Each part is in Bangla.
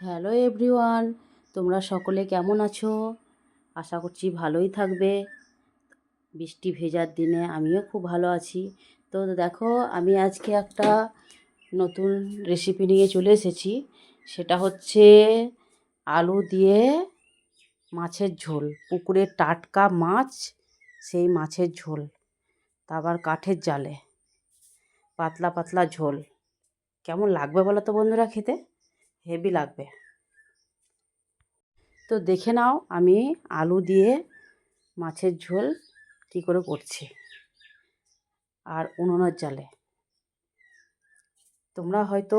হ্যালো এভরিওয়ান, তোমরা সকলে কেমন আছো? আশা করছি ভালোই থাকবে। বৃষ্টি ভেজার দিনে আমিও খুব ভালো আছি। তো দেখো, আমি আজকে একটা নতুন রেসিপি নিয়ে চলে এসেছি। সেটা হচ্ছে আলু দিয়ে মাছের ঝোল, পুকুরের টাটকা মাছ, সেই মাছের ঝোল, তা আবার কাঠের জালে, পাতলা পাতলা ঝোল। কেমন লাগবে বলো তো বন্ধুরা? খেতে হেভি লাগবে। তো দেখে নাও আমি আলু দিয়ে মাছের ঝোল কী করে করছি, আর উনুনের জালে। তোমরা হয়তো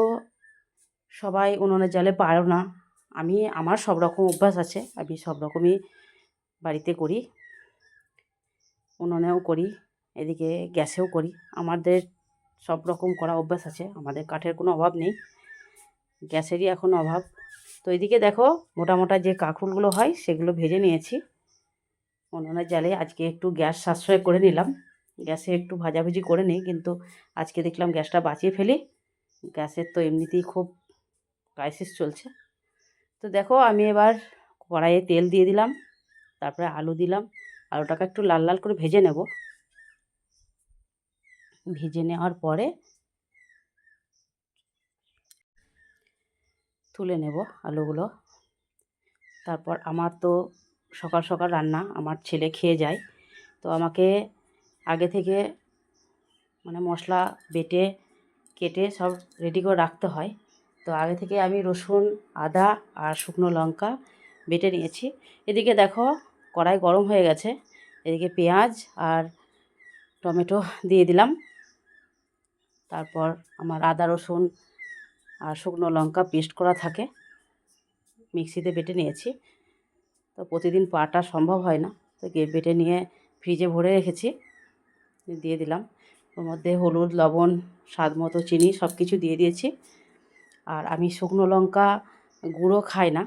সবাই উনুনের জালে পারো না, আমার সব রকম অভ্যাস আছে, আমি সব রকমই বাড়িতে করি। উনুনেও করি, এদিকে গ্যাসেও করি। আমাদের সব রকম করা অভ্যাস আছে, আমাদের কাঠের কোনো অভাব নেই, গ্যাসেরই এখন অভাব। তো এদিকে দেখো, মোটা মোটা যে কাঁকরোলগুলো হয় সেগুলো ভেজে নিয়েছি উনুনের জালে। আজকে একটু গ্যাস সাশ্রয় করে নিলাম, গ্যাসে একটু ভাজাভুজি করে নিই, কিন্তু আজকে দেখলাম গ্যাসটা বাঁচিয়ে ফেলি। গ্যাসের তো এমনিতেই খুব ক্রাইসিস চলছে। তো দেখো, আমি এবার কড়াইয়ে তেল দিয়ে দিলাম, তারপরে আলু দিলাম। আলুটাকে একটু লাল লাল করে ভেজে নেব। ভেজে নেওয়ার পরে তুলে নেব আলুগুলো। তারপর আমার তো সকাল সকাল রান্না, আমার ছেলে খেয়ে যায়, তো আমাকে আগে থেকে মশলা বেটে কেটে সব রেডি করে রাখতে হয়। তো আগে থেকে আমি রসুন, আদা আর শুকনো লঙ্কা বেটে নিয়েছি। এদিকে দেখো, কড়াই গরম হয়ে গেছে, এদিকে পেঁয়াজ আর টমেটো দিয়ে দিলাম। তারপর আমার আদা রসুন আর শুকনো লঙ্কা পেস্ট করা থাকে, মিক্সিতে বেটে নিয়েছি। তো প্রতিদিন পাটা সম্ভব হয় না, তো বেটে নিয়ে ফ্রিজে ভরে রেখেছি, দিয়ে দিলাম। ওর মধ্যে হলুদ, লবণ, স্বাদ মতো চিনি সব কিছু দিয়ে দিয়েছি। আর আমি শুকনো লঙ্কা গুঁড়ো খাই না,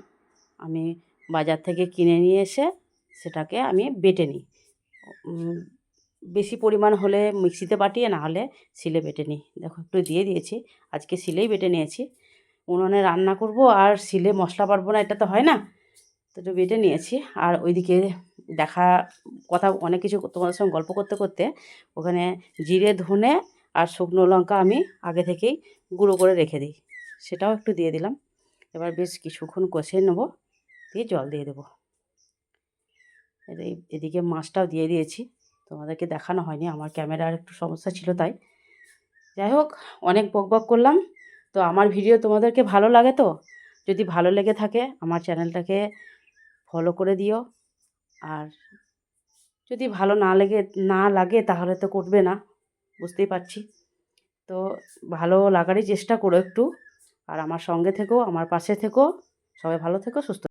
আমি বাজার থেকে কিনে নিয়ে এসে সেটাকে আমি বেটে নিই। বেশি পরিমাণ হলে মিক্সিতে বাটি, না হলে শিলে বেটে নিই। দেখো, একটু দিয়ে দিয়েছি, আজকে শিলেই বেটে নিয়েছি। উনুনে রান্না করব আর শিলে মশলা বাটবো না, এটা তো হয় না, তো একটু বেটে নিয়েছি। আর ওইদিকে কথা অনেক কিছু তোমাদের সঙ্গে গল্প করতে করতে ওখানে জিরে, ধনে আর শুকনো লঙ্কা আমি আগে থেকেই গুঁড়ো করে রেখে দিই, সেটাও একটু দিয়ে দিলাম। এবার বেশ কিছুক্ষণ কষিয়ে নেবো, দিয়ে জল দিয়ে দেবো। এদিকে মাছটাও দিয়ে দিয়েছি, তোমাদেরকে দেখানো হয়নি, আমার ক্যামেরার একটু সমস্যা ছিল তাই। যাই হোক, অনেক বকবক করলাম। তো আমার ভিডিও তোমাদেরকে ভালো লাগে? তো যদি ভালো লেগে থাকে আমার চ্যানেলটাকে ফলো করে দিও, আর যদি ভালো না লাগে তাহলে তো করবে না, বুঝতেই পারছি। তো ভালো লাগারই চেষ্টা করো একটু, আর আমার সঙ্গে থেকো, আমার পাশে থেকো। সবাই ভালো থেকো, সুস্থ।